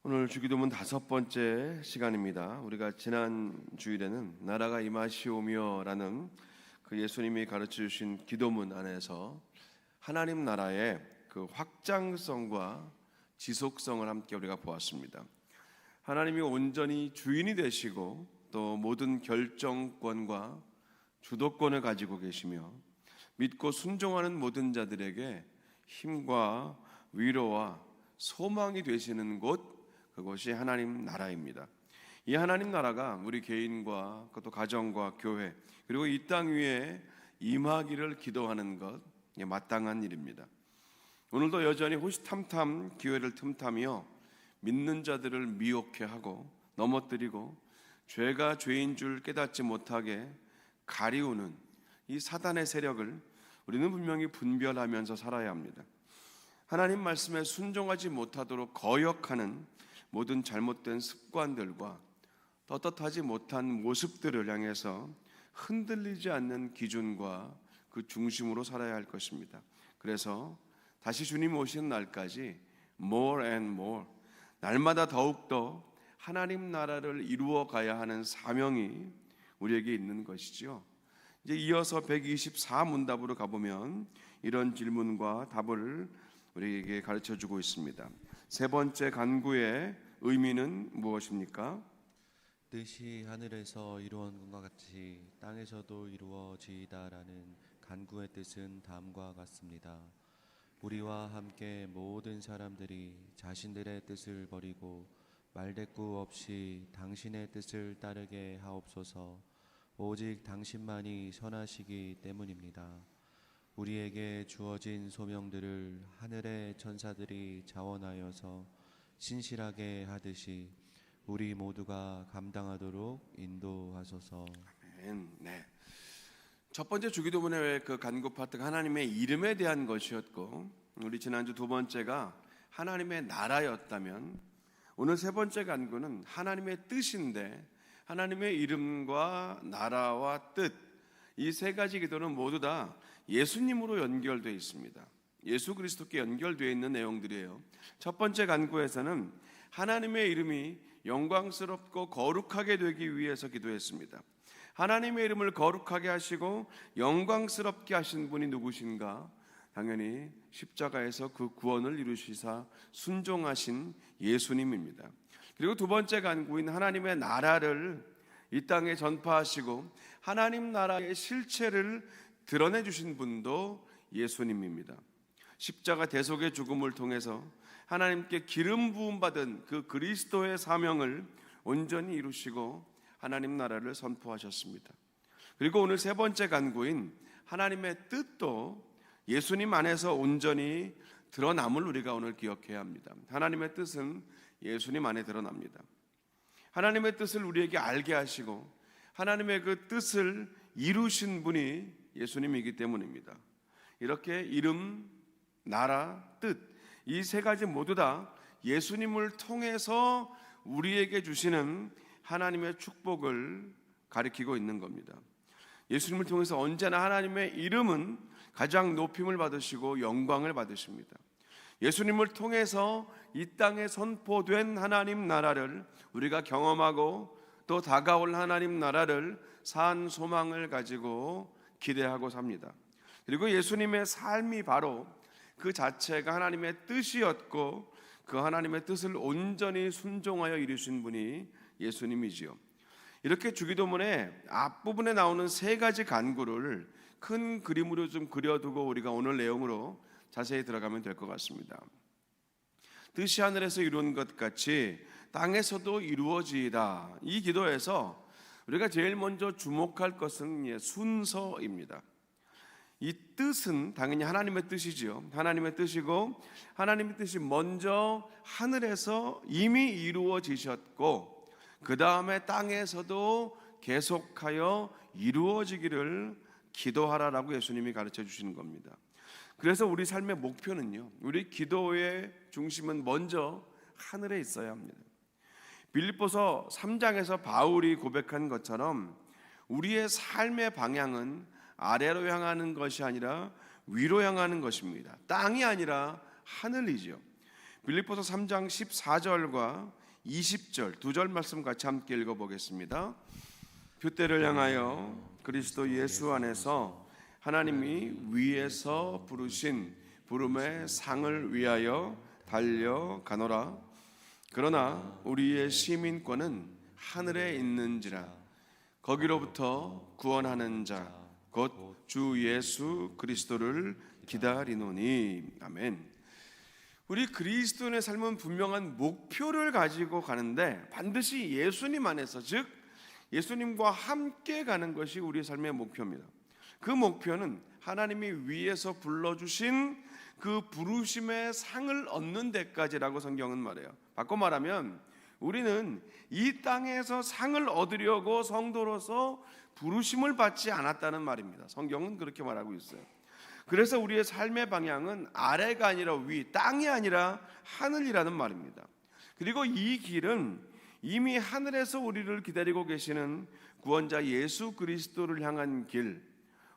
오늘 주기도문 5번째 시간입니다. 우리가 지난 주일에는 나라가 임하시오며라는 그 예수님이 가르쳐 주신 기도문 안에서 하나님 나라의 그 확장성과 지속성을 함께 우리가 보았습니다. 하나님이 온전히 주인이 되시고 또 모든 결정권과 주도권을 가지고 계시며 믿고 순종하는 모든 자들에게 힘과 위로와 소망이 되시는 곳, 그것이 하나님 나라입니다. 이 하나님 나라가 우리 개인과 또 가정과 교회 그리고 이 땅 위에 임하기를 기도하는 것, 마땅한 일입니다. 오늘도 여전히 호시탐탐 기회를 틈타며 믿는 자들을 미혹해 하고 넘어뜨리고 죄가 죄인 줄 깨닫지 못하게 가리우는 이 사단의 세력을 우리는 분명히 분별하면서 살아야 합니다. 하나님 말씀에 순종하지 못하도록 거역하는 모든 잘못된 습관들과 떳떳하지 못한 모습들을 향해서 흔들리지 않는 기준과 그 중심으로 살아야 할 것입니다. 그래서 다시 주님 오시는 날까지 more and more, 날마다 더욱더 하나님 나라를 이루어 가야 하는 사명이 우리에게 있는 것이죠. 이제 이어서 124문답으로 가보면 이런 질문과 답을 우리에게 가르쳐주고 있습니다. 세 번째 간구의 의미는 무엇입니까? 뜻이 하늘에서 이루어진 것과 같이 땅에서도 이루어지이다라는 간구의 뜻은 다음과 같습니다. 우리와 함께 모든 사람들이 자신들의 뜻을 버리고 말대꾸 없이 당신의 뜻을 따르게 하옵소서. 오직 당신만이 선하시기 때문입니다. 우리에게 주어진 소명들을 하늘의 천사들이 자원하여서 신실하게 하듯이 우리 모두가 감당하도록 인도하소서. 아멘. 네. 첫 번째 주기도문의 그 간구 파트가 하나님의 이름에 대한 것이었고, 우리 지난주 두 번째가 하나님의 나라였다면, 오늘 세 번째 간구는 하나님의 뜻인데, 하나님의 이름과 나라와 뜻, 이 세 가지 기도는 모두 다 예수님으로 연결되어 있습니다. 예수 그리스도께 연결되어 있는 내용들이에요. 첫 번째 간구에서는 하나님의 이름이 영광스럽고 거룩하게 되기 위해서 기도했습니다. 하나님의 이름을 거룩하게 하시고 영광스럽게 하신 분이 누구신가? 당연히 십자가에서 그 구원을 이루시사 순종하신 예수님입니다. 그리고 두 번째 간구인 하나님의 나라를 이 땅에 전파하시고 하나님 나라의 실체를 드러내 주신 분도 예수님입니다. 십자가 대속의 죽음을 통해서 하나님께 기름 부음 받은 그 그리스도의 사명을 온전히 이루시고 하나님 나라를 선포하셨습니다. 그리고 오늘 세 번째 간구인 하나님의 뜻도 예수님 안에서 온전히 드러남을 우리가 오늘 기억해야 합니다. 하나님의 뜻은 예수님 안에 드러납니다. 하나님의 뜻을 우리에게 알게 하시고 하나님의 그 뜻을 이루신 분이 예수님이기 때문입니다. 이렇게 이름, 나라, 뜻, 이 세 가지 모두 다 예수님을 통해서 우리에게 주시는 하나님의 축복을 가리키고 있는 겁니다. 예수님을 통해서 언제나 하나님의 이름은 가장 높임을 받으시고 영광을 받으십니다. 예수님을 통해서 이 땅에 선포된 하나님 나라를 우리가 경험하고 또 다가올 하나님 나라를 산 소망을 가지고 기대하고 삽니다. 그리고 예수님의 삶이 바로 그 자체가 하나님의 뜻이었고 그 하나님의 뜻을 온전히 순종하여 이루신 분이 예수님이지요. 이렇게 주기도문의 앞부분에 나오는 세 가지 간구를 큰 그림으로 좀 그려두고 우리가 오늘 내용으로 자세히 들어가면 될 것 같습니다. 뜻이 하늘에서 이룬 것 같이 땅에서도 이루어지이다. 이 기도에서 우리가 제일 먼저 주목할 것은 순서입니다. 이 뜻은 당연히 하나님의 뜻이지요. 하나님의 뜻이고 하나님의 뜻이 먼저 하늘에서 이미 이루어지셨고 그 다음에 땅에서도 계속하여 이루어지기를 기도하라라고 예수님이 가르쳐 주시는 겁니다. 그래서 우리 삶의 목표는요, 우리 기도의 중심은 먼저 하늘에 있어야 합니다. 빌립보서 3장에서 바울이 고백한 것처럼 우리의 삶의 방향은 아래로 향하는 것이 아니라 위로 향하는 것입니다. 땅이 아니라 하늘이죠. 빌립보서 3장 14절과 20절 두 절 말씀 같이 함께 읽어보겠습니다. 표대를 향하여 그리스도 예수 안에서 하나님이 위에서 부르신 부름의 상을 위하여 달려가노라. 그러나 우리의 시민권은 하늘에 있는지라. 거기로부터 구원하는 자 곧 주 예수 그리스도를 기다리노니. 아멘. 우리 그리스도인의 삶은 분명한 목표를 가지고 가는데 반드시 예수님 안에서, 즉 예수님과 함께 가는 것이 우리 삶의 목표입니다. 그 목표는 하나님이 위에서 불러주신 그 부르심의 상을 얻는 데까지라고 성경은 말해요. 바꿔 말하면 우리는 이 땅에서 상을 얻으려고 성도로서 부르심을 받지 않았다는 말입니다. 성경은 그렇게 말하고 있어요. 그래서 우리의 삶의 방향은 아래가 아니라 위, 땅이 아니라 하늘이라는 말입니다. 그리고 이 길은 이미 하늘에서 우리를 기다리고 계시는 구원자 예수 그리스도를 향한 길.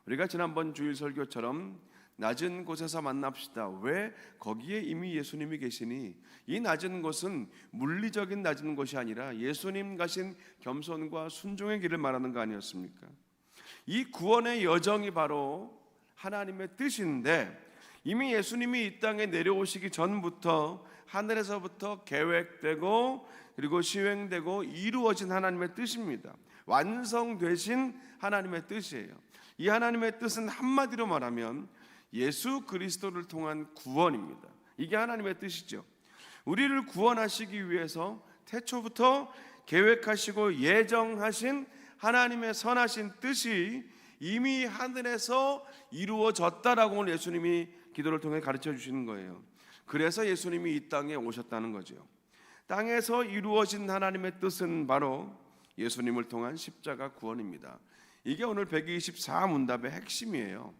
우리가 지난번 주일 설교처럼 낮은 곳에서 만납시다. 왜? 거기에 이미 예수님이 계시니 이 낮은 곳은 물리적인 낮은 곳이 아니라 예수님 가신 겸손과 순종의 길을 말하는 거 아니었습니까? 이 구원의 여정이 바로 하나님의 뜻인데 이미 예수님이 이 땅에 내려오시기 전부터 하늘에서부터 계획되고 그리고 시행되고 이루어진 하나님의 뜻입니다. 완성되신 하나님의 뜻이에요. 이 하나님의 뜻은 한마디로 말하면 예수 그리스도를 통한 구원입니다. 이게 하나님의 뜻이죠. 우리를 구원하시기 위해서 태초부터 계획하시고 예정하신 하나님의 선하신 뜻이 이미 하늘에서 이루어졌다라고 오늘 예수님이 기도를 통해 가르쳐 주시는 거예요. 그래서 예수님이 이 땅에 오셨다는 거죠. 땅에서 이루어진 하나님의 뜻은 바로 예수님을 통한 십자가 구원입니다. 이게 오늘 124문답의 핵심이에요.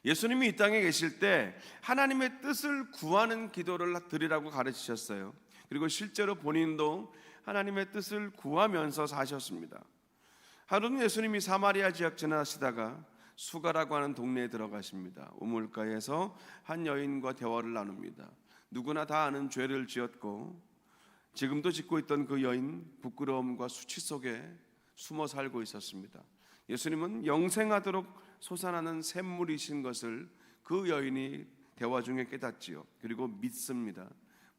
예수님이 이 땅에 계실 때 하나님의 뜻을 구하는 기도를 드리라고 가르치셨어요. 그리고 실제로 본인도 하나님의 뜻을 구하면서 사셨습니다. 하루는 예수님이 사마리아 지역 지나시다가 수가라고 하는 동네에 들어가십니다. 우물가에서 한 여인과 대화를 나눕니다. 누구나 다 아는 죄를 지었고 지금도 짓고 있던 그 여인, 부끄러움과 수치 속에 숨어 살고 있었습니다. 예수님은 영생하도록 솟아나는 샘물이신 것을 그 여인이 대화 중에 깨닫지요. 그리고 믿습니다.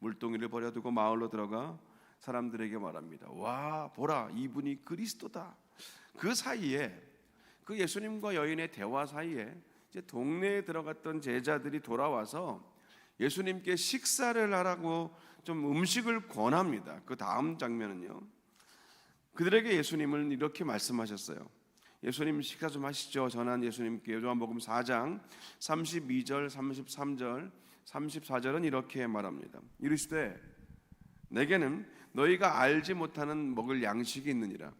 물동이를 버려두고 마을로 들어가 사람들에게 말합니다. 와, 보라, 이분이 그리스도다. 그 사이에, 그 예수님과 여인의 대화 사이에 이제 동네에 들어갔던 제자들이 돌아와서 예수님께 식사를 하라고 좀 음식을 권합니다. 그 다음 장면은요, 그들에게 예수님은 이렇게 말씀하셨어요. 예수님 식사 좀 하시죠. 전한 예수님께 요한복음 4장 32절, 33절, 34절은 이렇게 말합니다. 이르시되 내게는 너희가 알지 못하는 먹을 양식이 있느니라.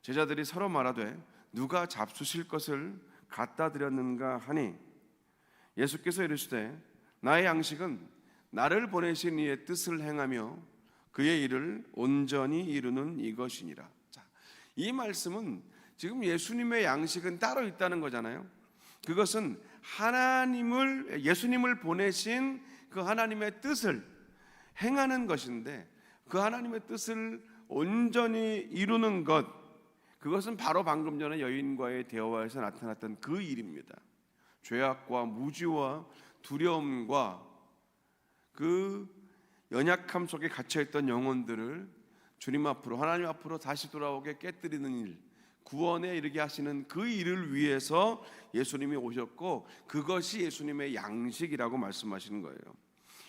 제자들이 서로 말하되 누가 잡수실 것을 갖다 드렸는가 하니 예수께서 이르시되 나의 양식은 나를 보내신 이의 뜻을 행하며 그의 일을 온전히 이루는 이것이니라. 자, 이 말씀은 지금 예수님의 양식은 따로 있다는 거잖아요. 그것은 예수님을 보내신 그 하나님의 뜻을 행하는 것인데 그 하나님의 뜻을 온전히 이루는 것, 그것은 바로 방금 전에 여인과의 대화에서 나타났던 그 일입니다. 죄악과 무지와 두려움과 그 연약함 속에 갇혀있던 영혼들을 주님 앞으로, 하나님 앞으로 다시 돌아오게 깨뜨리는 일, 구원에 이르게 하시는 그 일을 위해서 예수님이 오셨고 그것이 예수님의 양식이라고 말씀하시는 거예요.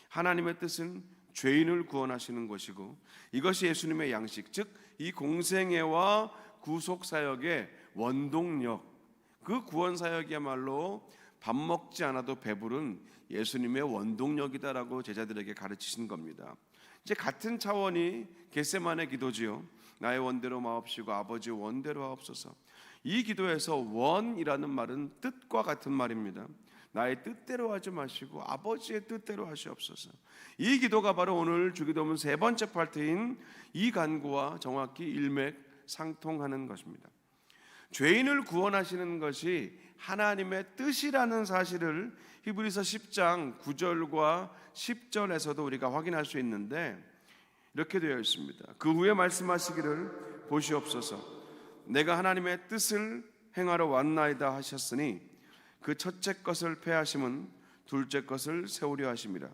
하나님의 뜻은 죄인을 구원하시는 것이고 이것이 예수님의 양식, 즉 이 공생애와 구속사역의 원동력, 그 구원사역이야말로 밥 먹지 않아도 배부른 예수님의 원동력이다라고 제자들에게 가르치신 겁니다. 이제 같은 차원이 겟세마네 기도지요. 나의 원대로 마옵시고 아버지의 원대로 하옵소서. 이 기도에서 원이라는 말은 뜻과 같은 말입니다. 나의 뜻대로 하지 마시고 아버지의 뜻대로 하시옵소서. 이 기도가 바로 오늘 주기도문 세 번째 파트인 이 간구와 정확히 일맥상통하는 것입니다. 죄인을 구원하시는 것이 하나님의 뜻이라는 사실을 히브리서 10장 9절과 10절에서도 우리가 확인할 수 있는데 이렇게 되어 있습니다. 그 후에 말씀하시기를 보시옵소서 내가 하나님의 뜻을 행하러 왔나이다 하셨으니 그 첫째 것을 폐하심은 둘째 것을 세우려 하심이라.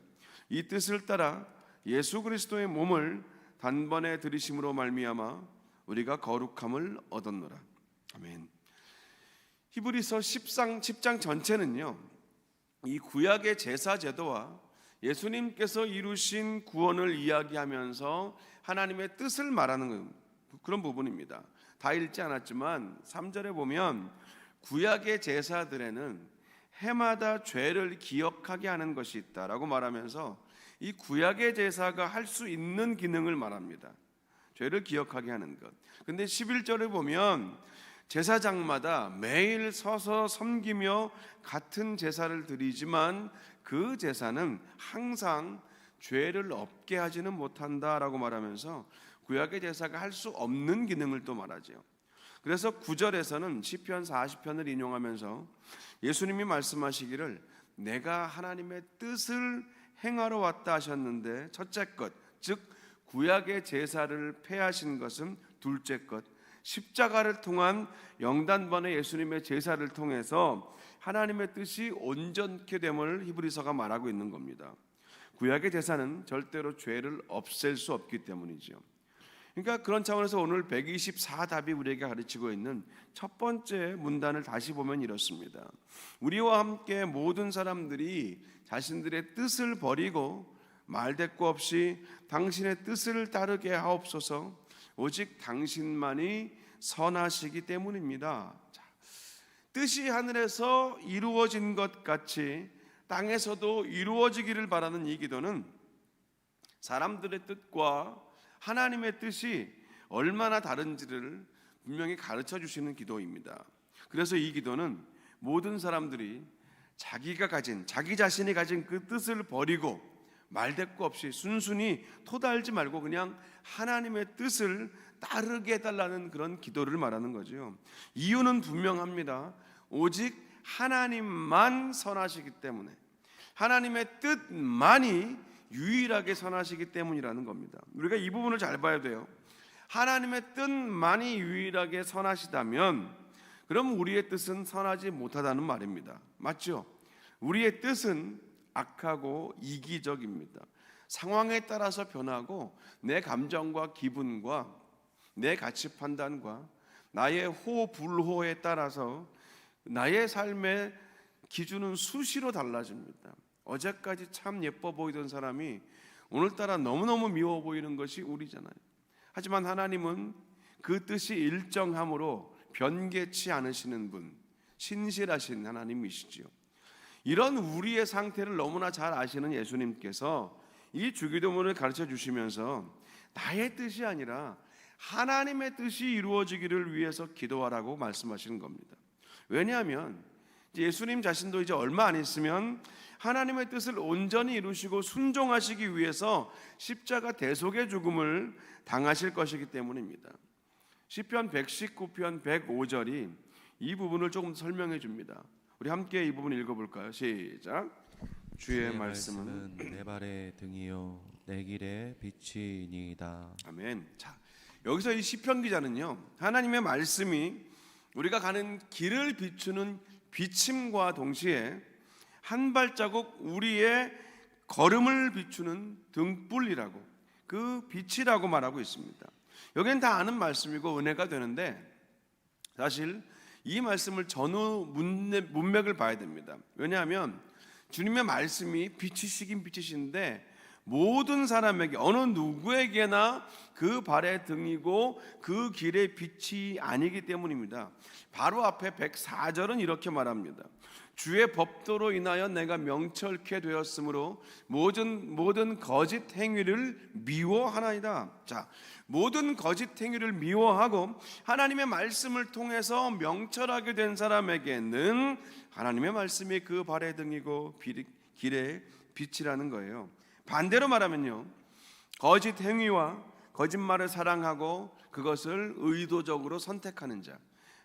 이 뜻을 따라 예수 그리스도의 몸을 단번에 들이심으로 말미암아 우리가 거룩함을 얻었노라. 아멘. 히브리서 10장 전체는요, 이 구약의 제사 제도와 예수님께서 이루신 구원을 이야기하면서 하나님의 뜻을 말하는 그런 부분입니다. 다 읽지 않았지만 3절에 보면 구약의 제사들에는 해마다 죄를 기억하게 하는 것이 있다라고 말하면서 이 구약의 제사가 할 수 있는 기능을 말합니다. 죄를 기억하게 하는 것. 근데 11절에 보면 제사장마다 매일 서서 섬기며 같은 제사를 드리지만 그 제사는 항상 죄를 없게 하지는 못한다라고 말하면서 구약의 제사가 할 수 없는 기능을 또 말하죠. 그래서 9절에서는 시편 40편을 인용하면서 예수님이 말씀하시기를 내가 하나님의 뜻을 행하러 왔다 하셨는데 첫째 것, 즉 구약의 제사를 폐하신 것은 둘째 것, 십자가를 통한 영단번의 예수님의 제사를 통해서 하나님의 뜻이 온전케 됨을 히브리서가 말하고 있는 겁니다. 구약의 제사는 절대로 죄를 없앨 수 없기 때문이죠. 그러니까 그런 차원에서 오늘 124답이 우리에게 가르치고 있는 첫 번째 문단을 다시 보면 이렇습니다. 우리와 함께 모든 사람들이 자신들의 뜻을 버리고 말대꾸 없이 당신의 뜻을 따르게 하옵소서. 오직 당신만이 선하시기 때문입니다. 자, 뜻이 하늘에서 이루어진 것 같이 땅에서도 이루어지기를 바라는 이 기도는 사람들의 뜻과 하나님의 뜻이 얼마나 다른지를 분명히 가르쳐 주시는 기도입니다. 그래서 이 기도는 모든 사람들이 자기 자신이 가진 그 뜻을 버리고 말대꾸 없이 순순히 토달지 말고 그냥 하나님의 뜻을 따르게 해달라는 그런 기도를 말하는 거죠. 이유는 분명합니다. 오직 하나님만 선하시기 때문에, 하나님의 뜻만이 유일하게 선하시기 때문이라는 겁니다. 우리가 이 부분을 잘 봐야 돼요. 하나님의 뜻만이 유일하게 선하시다면 그럼 우리의 뜻은 선하지 못하다는 말입니다. 맞죠? 우리의 뜻은 악하고 이기적입니다. 상황에 따라서 변하고 내 감정과 기분과 내 가치 판단과 나의 호불호에 따라서 나의 삶의 기준은 수시로 달라집니다. 어제까지 참 예뻐 보이던 사람이 오늘따라 너무너무 미워 보이는 것이 우리잖아요. 하지만 하나님은 그 뜻이 일정함으로 변개치 않으시는 분, 신실하신 하나님이시지요. 이런 우리의 상태를 너무나 잘 아시는 예수님께서 이 주기도문을 가르쳐 주시면서 나의 뜻이 아니라 하나님의 뜻이 이루어지기를 위해서 기도하라고 말씀하시는 겁니다. 왜냐하면 예수님 자신도 이제 얼마 안 있으면 하나님의 뜻을 온전히 이루시고 순종하시기 위해서 십자가 대속의 죽음을 당하실 것이기 때문입니다. 시편 119편 105절이 이 부분을 조금 설명해 줍니다. 우리 함께 이 부분 읽어볼까요? 시작. 주의 말씀은 내 발의 등이요 내 길의 빛이니이다. 아멘. 자, 여기서 이 시편 기자는요, 하나님의 말씀이 우리가 가는 길을 비추는 비침과 동시에 한 발자국 우리의 걸음을 비추는 등불이라고, 그 빛이라고 말하고 있습니다. 여기는 다 아는 말씀이고 은혜가 되는데 사실 이 말씀을 전후 문맥을 봐야 됩니다. 왜냐하면 주님의 말씀이 빛이시긴 빛이신데 모든 사람에게, 어느 누구에게나 그 발의 등이고 그 길의 빛이 아니기 때문입니다. 바로 앞에 104절은 이렇게 말합니다. 주의 법도로 인하여 내가 명철케 되었으므로 모든 거짓 행위를 미워하나이다. 자, 모든 거짓 행위를 미워하고 하나님의 말씀을 통해서 명철하게 된 사람에게는 하나님의 말씀이 그 발의 등이고 길의 빛이라는 거예요. 반대로 말하면요, 거짓 행위와 거짓말을 사랑하고 그것을 의도적으로 선택하는 자,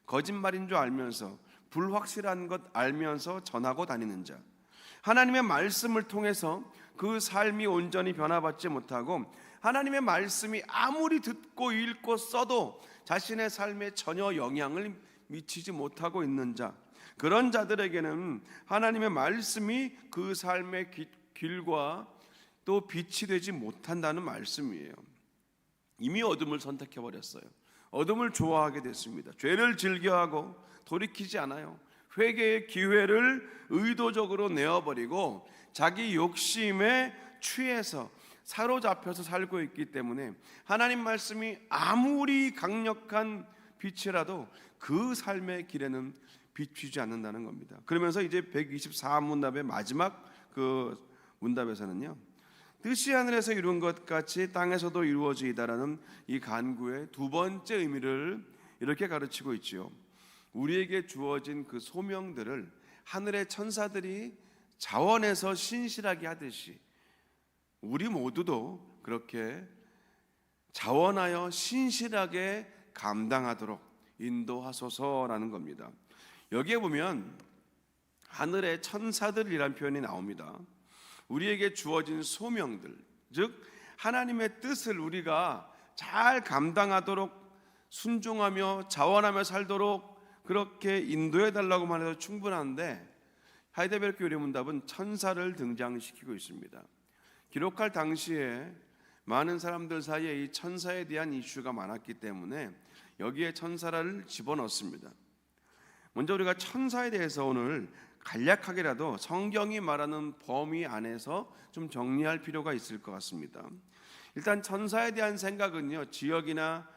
거짓말인 줄 알면서 불확실한 것 알면서 전하고 다니는 자, 하나님의 말씀을 통해서 그 삶이 온전히 변화받지 못하고 하나님의 말씀이 아무리 듣고 읽고 써도 자신의 삶에 전혀 영향을 미치지 못하고 있는 자, 그런 자들에게는 하나님의 말씀이 그 삶의 길과 또 빛이 되지 못한다는 말씀이에요. 이미 어둠을 선택해버렸어요. 어둠을 좋아하게 됐습니다. 죄를 즐겨하고 돌이키지 않아요. 회개의 기회를 의도적으로 내어버리고 자기 욕심에 취해서 사로잡혀서 살고 있기 때문에 하나님 말씀이 아무리 강력한 빛이라도 그 삶의 길에는 비추지 않는다는 겁니다. 그러면서 이제 124문답의 마지막 그 문답에서는요, 뜻이 하늘에서 이룬 것 같이 땅에서도 이루어지이다라는 이 간구의 두 번째 의미를 이렇게 가르치고 있지요. 우리에게 주어진 그 소명들을 하늘의 천사들이 자원해서 신실하게 하듯이 우리 모두도 그렇게 자원하여 신실하게 감당하도록 인도하소서라는 겁니다. 여기에 보면 하늘의 천사들이라는 표현이 나옵니다. 우리에게 주어진 소명들, 즉 하나님의 뜻을 우리가 잘 감당하도록 순종하며 자원하며 살도록 그렇게 인도해 달라고만 해도 충분한데, 하이델베르크 요리문답은 천사를 등장시키고 있습니다. 기록할 당시에 많은 사람들 사이에 이 천사에 대한 이슈가 많았기 때문에 여기에 천사를 집어넣습니다. 먼저 우리가 천사에 대해서 오늘 간략하게라도 성경이 말하는 범위 안에서 좀 정리할 필요가 있을 것 같습니다. 일단 천사에 대한 생각은요, 지역이나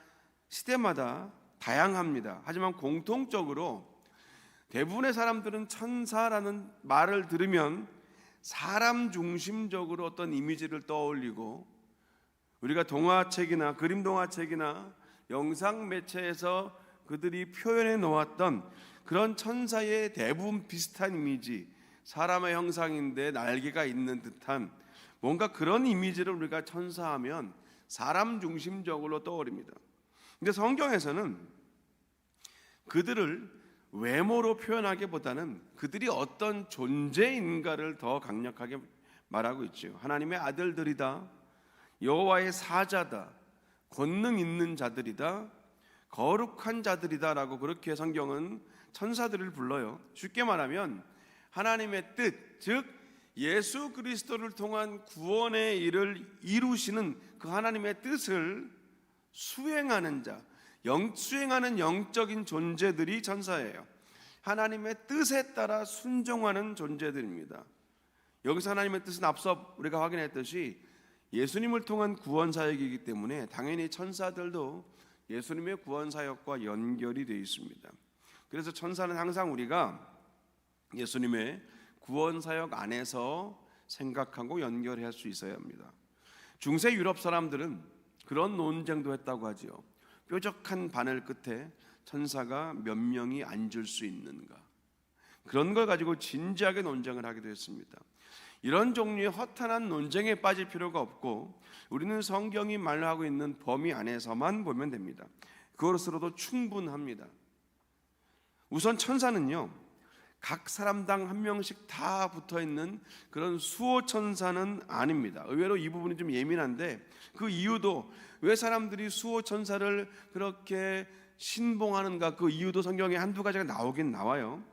시대마다 다양합니다. 하지만 공통적으로 대부분의 사람들은 천사라는 말을 들으면 사람 중심적으로 어떤 이미지를 떠올리고, 우리가 동화책이나 그림 동화책이나 영상 매체에서 그들이 표현해 놓았던 그런 천사의 대부분 비슷한 이미지, 사람의 형상인데 날개가 있는 듯한 뭔가 그런 이미지를 우리가 천사하면 사람 중심적으로 떠오릅니다. 근데 성경에서는 그들을 외모로 표현하기보다는 그들이 어떤 존재인가를 더 강력하게 말하고 있죠. 하나님의 아들들이다, 여호와의 사자다, 권능 있는 자들이다, 거룩한 자들이다라고 그렇게 성경은 천사들을 불러요. 쉽게 말하면 하나님의 뜻, 즉 예수 그리스도를 통한 구원의 일을 이루시는 그 하나님의 뜻을 수행하는 자, 수행하는 영적인 존재들이 천사예요. 하나님의 뜻에 따라 순종하는 존재들입니다. 여기서 하나님의 뜻은 앞서 우리가 확인했듯이 예수님을 통한 구원 사역이기 때문에 당연히 천사들도 예수님의 구원 사역과 연결이 되어 있습니다. 그래서 천사는 항상 우리가 예수님의 구원 사역 안에서 생각하고 연결할 수 있어야 합니다. 중세 유럽 사람들은 그런 논쟁도 했다고 하지요. 뾰족한 바늘 끝에 천사가 몇 명이 앉을 수 있는가, 그런 걸 가지고 진지하게 논쟁을 하기도 했습니다. 이런 종류의 허탄한 논쟁에 빠질 필요가 없고 우리는 성경이 말하고 있는 범위 안에서만 보면 됩니다. 그것으로도 충분합니다. 우선 천사는요, 각 사람당 한 명씩 다 붙어있는 그런 수호 천사는 아닙니다. 의외로 이 부분이 좀 예민한데, 그 이유도 왜 사람들이 수호 천사를 그렇게 신봉하는가, 그 이유도 성경에 한두 가지가 나오긴 나와요.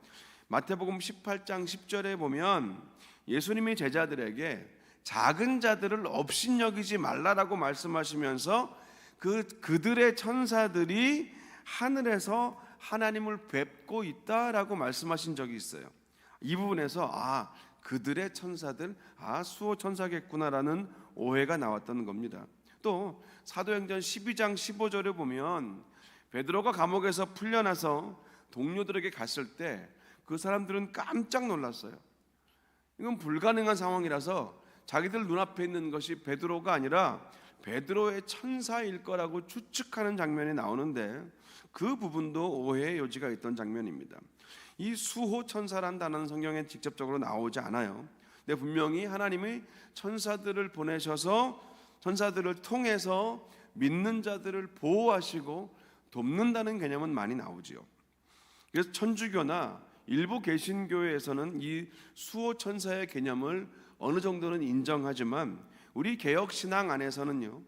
마태복음 18장 10절에 보면 예수님이 제자들에게 작은 자들을 업신여기지 말라라고 말씀하시면서 그들의 천사들이 하늘에서 하나님을 뵙고 있다라고 말씀하신 적이 있어요. 이 부분에서 그들의 천사들, 수호 천사겠구나라는 오해가 나왔던 겁니다. 또 사도행전 12장 15절에 보면 베드로가 감옥에서 풀려나서 동료들에게 갔을 때 그 사람들은 깜짝 놀랐어요. 이건 불가능한 상황이라서 자기들 눈앞에 있는 것이 베드로가 아니라 베드로의 천사일 거라고 추측하는 장면이 나오는데, 그 부분도 오해의 여지가 있던 장면입니다. 이 수호 천사란 단어는 성경에 직접적으로 나오지 않아요. 근데 분명히 하나님이 천사들을 보내셔서 천사들을 통해서 믿는 자들을 보호하시고 돕는다는 개념은 많이 나오지요. 그래서 천주교나 일부 개신교회에서는 이 수호 천사의 개념을 어느 정도는 인정하지만 우리 개혁 신앙 안에서는요,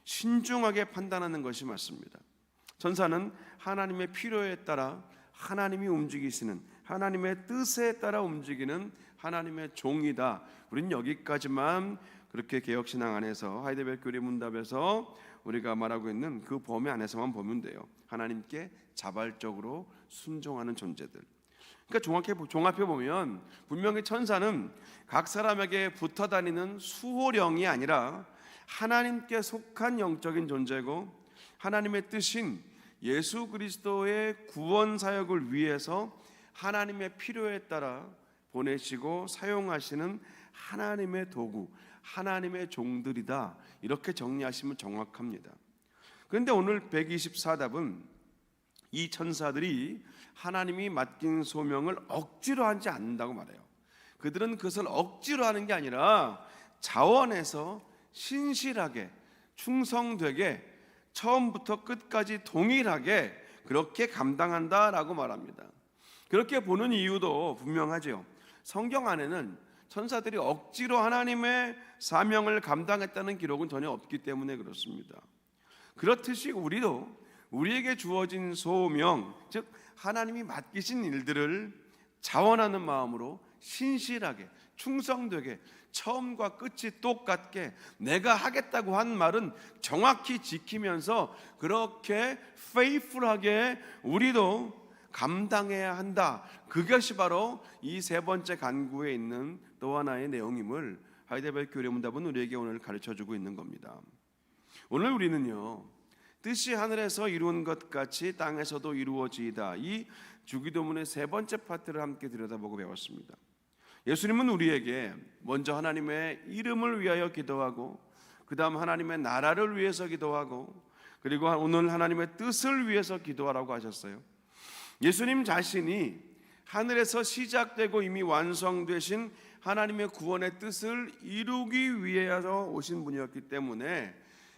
신중하게 판단하는 것이 맞습니다. 천사는 하나님의 필요에 따라 하나님이 움직이시는, 하나님의 뜻에 따라 움직이는 하나님의 종이다. 우리는 여기까지만 그렇게 개혁 신앙 안에서 하이델베르크 교리 문답에서 우리가 말하고 있는 그 범위 안에서만 보면 돼요. 하나님께 자발적으로 순종하는 존재들. 그러니까 종합해 보면 분명히 천사는 각 사람에게 붙어 다니는 수호령이 아니라 하나님께 속한 영적인 존재고, 하나님의 뜻인 예수 그리스도의 구원 사역을 위해서 하나님의 필요에 따라 보내시고 사용하시는 하나님의 도구, 하나님의 종들이다. 이렇게 정리하시면 정확합니다. 그런데 오늘 124답은 이 천사들이 하나님이 맡긴 소명을 억지로 하지 않는다고 말해요. 그들은 그것을 억지로 하는 게 아니라 자원해서 신실하게, 충성되게, 처음부터 끝까지 동일하게 그렇게 감당한다라고 말합니다. 그렇게 보는 이유도 분명하죠. 성경 안에는 천사들이 억지로 하나님의 사명을 감당했다는 기록은 전혀 없기 때문에 그렇습니다. 그렇듯이 우리도 우리에게 주어진 소명, 즉 하나님이 맡기신 일들을 자원하는 마음으로 신실하게, 충성되게, 처음과 끝이 똑같게 내가 하겠다고 한 말은 정확히 지키면서 그렇게 faithful하게 우리도 감당해야 한다. 그것이 바로 이 세 번째 간구에 있는 또 하나의 내용임을 하이델베르크 교리 문답은 우리에게 오늘 가르쳐주고 있는 겁니다. 오늘 우리는요, 뜻이 하늘에서 이루어진 것 같이 땅에서도 이루어지이다. 이 주기도문의 세 번째 파트를 함께 들여다보고 배웠습니다. 예수님은 우리에게 먼저 하나님의 이름을 위하여 기도하고, 그 다음 하나님의 나라를 위해서 기도하고, 그리고 오늘 하나님의 뜻을 위해서 기도하라고 하셨어요. 예수님 자신이 하늘에서 시작되고 이미 완성되신 하나님의 구원의 뜻을 이루기 위해서 오신 분이었기 때문에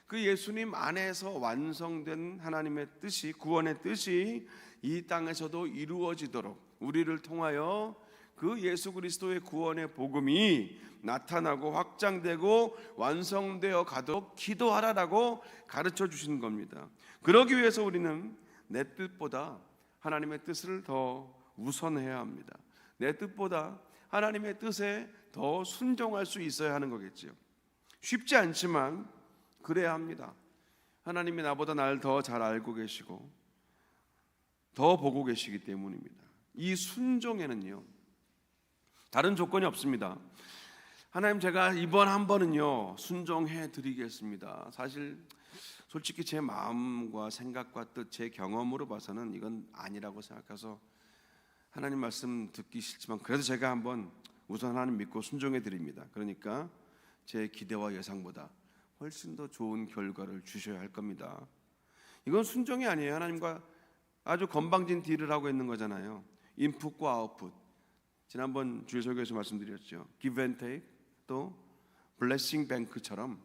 그 예수님 안에서 완성된 하나님의 뜻이, 구원의 뜻이 이 땅에서도 이루어지도록 우리를 통하여 그 예수 그리스도의 구원의 복음이 나타나고 확장되고 완성되어 가도록 기도하라라고 가르쳐 주신 겁니다. 그러기 위해서 우리는 내 뜻보다 하나님의 뜻을 더 우선해야 합니다. 내 뜻보다 하나님의 뜻에 더 순종할 수 있어야 하는 거겠죠. 쉽지 않지만 그래야 합니다. 하나님이 나보다 나를 더 잘 알고 계시고 더 보고 계시기 때문입니다. 이 순종에는요, 다른 조건이 없습니다. 하나님, 제가 이번 한 번은요 순종해 드리겠습니다. 사실 솔직히 제 마음과 생각과 뜻, 제 경험으로 봐서는 이건 아니라고 생각해서 하나님 말씀 듣기 싫지만 그래도 제가 한번 우선 하나님 믿고 순종해 드립니다. 그러니까 제 기대와 예상보다 훨씬 더 좋은 결과를 주셔야 할 겁니다. 이건 순종이 아니에요. 하나님과 아주 건방진 딜을 하고 있는 거잖아요. 인풋과 아웃풋. 지난번 주일 설교에서 말씀드렸죠. give and take, 또 블레싱 뱅크처럼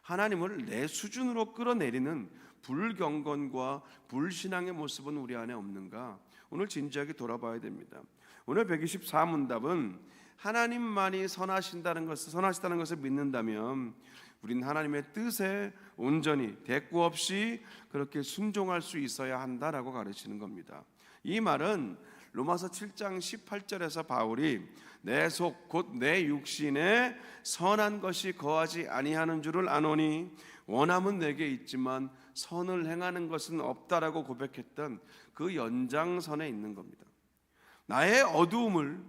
하나님을 내 수준으로 끌어내리는 불경건과 불신앙의 모습은 우리 안에 없는가? 오늘 진지하게 돌아봐야 됩니다. 오늘 124문답은 하나님만이 선하시다는 것을 믿는다면 우리는 하나님의 뜻에 온전히 대꾸 없이 그렇게 순종할 수 있어야 한다라고 가르치는 겁니다. 이 말은 로마서 7장 18절에서 바울이 내 속 곧 내 육신에 선한 것이 거하지 아니하는 줄을 아노니 원함은 내게 있지만 선을 행하는 것은 없다라고 고백했던 그 연장선에 있는 겁니다. 나의 어두움을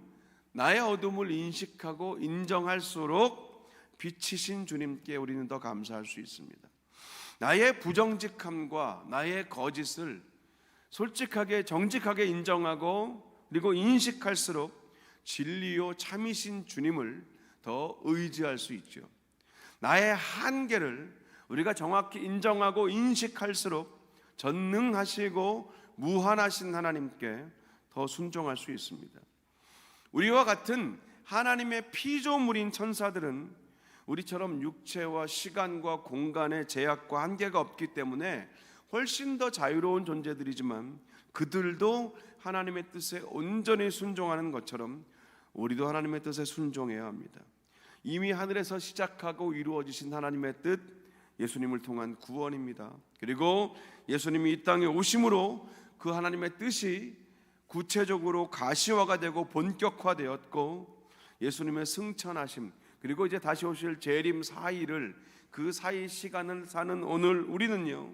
인식하고 인정할수록 빛이신 주님께 우리는 더 감사할 수 있습니다. 나의 부정직함과 나의 거짓을 솔직하게 정직하게 인정하고 그리고 인식할수록 진리요 참이신 주님을 더 의지할 수 있죠. 나의 한계를 우리가 정확히 인정하고 인식할수록 전능하시고 무한하신 하나님께 더 순종할 수 있습니다. 우리와 같은 하나님의 피조물인 천사들은 우리처럼 육체와 시간과 공간의 제약과 한계가 없기 때문에 훨씬 더 자유로운 존재들이지만 그들도 하나님의 뜻에 온전히 순종하는 것처럼 우리도 하나님의 뜻에 순종해야 합니다. 이미 하늘에서 시작하고 이루어지신 하나님의 뜻, 예수님을 통한 구원입니다. 그리고 예수님이 이 땅에 오심으로 그 하나님의 뜻이 구체적으로 가시화가 되고 본격화되었고, 예수님의 승천하심, 그리고 이제 다시 오실 재림 사이를, 그 사이 시간을 사는 오늘 우리는요,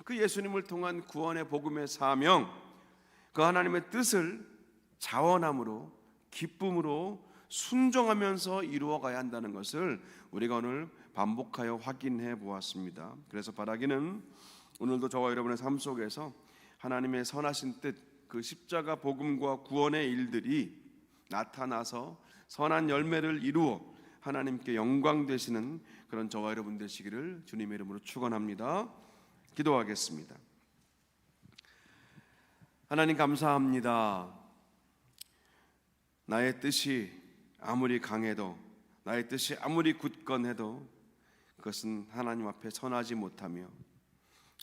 그 예수님을 통한 구원의 복음의 사명, 그 하나님의 뜻을 자원함으로, 기쁨으로 순종하면서 이루어가야 한다는 것을 우리가 오늘 반복하여 확인해 보았습니다. 그래서 바라기는 오늘도 저와 여러분의 삶 속에서 하나님의 선하신 뜻, 그 십자가 복음과 구원의 일들이 나타나서 선한 열매를 이루어 하나님께 영광 되시는 그런 저와 여러분 되시기를 주님의 이름으로 축원합니다. 기도하겠습니다. 하나님 감사합니다. 나의 뜻이 아무리 강해도, 나의 뜻이 아무리 굳건해도 그것은 하나님 앞에 선하지 못하며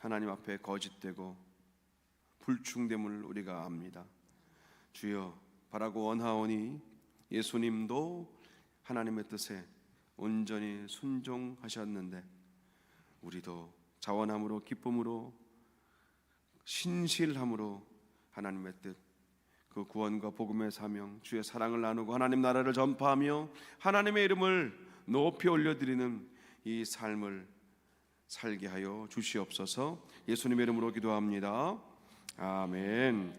하나님 앞에 거짓되고 불충됨을 우리가 압니다. 주여, 바라고 원하오니 예수님도 하나님의 뜻에 온전히 순종하셨는데 우리도 자원함으로, 기쁨으로, 신실함으로 하나님의 뜻, 그 구원과 복음의 사명, 주의 사랑을 나누고 하나님 나라를 전파하며 하나님의 이름을 높이 올려드리는 이 삶을 살게 하여 주시옵소서. 예수님의 이름으로 기도합니다. 아멘.